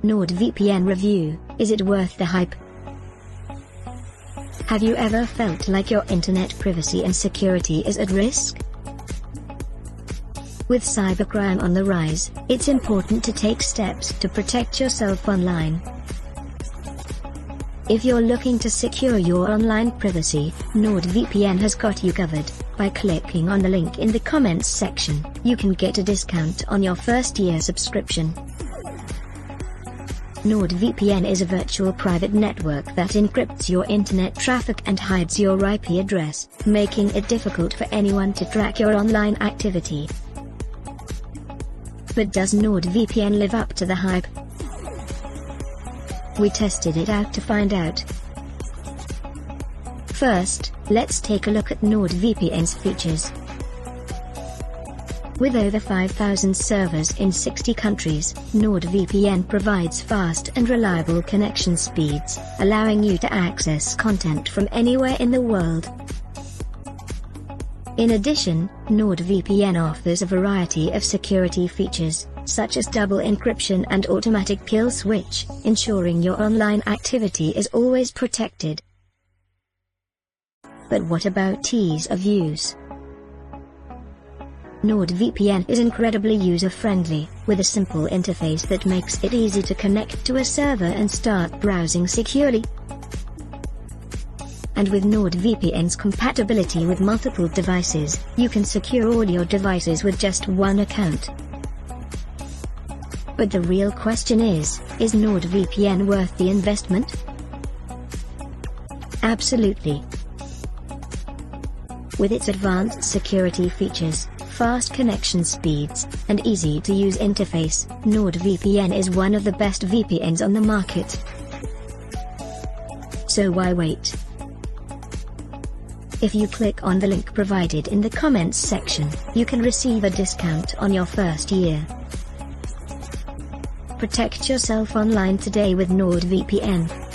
NordVPN review, is it worth the hype? Have you ever felt like your internet privacy and security is at risk? With cybercrime on the rise, it's important to take steps to protect yourself online. If you're looking to secure your online privacy, NordVPN has got you covered. By clicking on the link in the comments section, you can get a discount on your first year subscription. NordVPN is a virtual private network that encrypts your internet traffic and hides your IP address, making it difficult for anyone to track your online activity. But does NordVPN live up to the hype? We tested it out to find out. First, let's take a look at NordVPN's features. With over 5,000 servers in 60 countries, NordVPN provides fast and reliable connection speeds, allowing you to access content from anywhere in the world. In addition, NordVPN offers a variety of security features, such as double encryption and automatic kill switch, ensuring your online activity is always protected. But what about ease of use? NordVPN is incredibly user-friendly, with a simple interface that makes it easy to connect to a server and start browsing securely. And with NordVPN's compatibility with multiple devices, you can secure all your devices with just one account. But the real question is NordVPN worth the investment? Absolutely. With its advanced security features, fast connection speeds, and easy-to-use interface, NordVPN is one of the best VPNs on the market. So why wait? If you click on the link provided in the comments section, you can receive a discount on your first year. Protect yourself online today with NordVPN.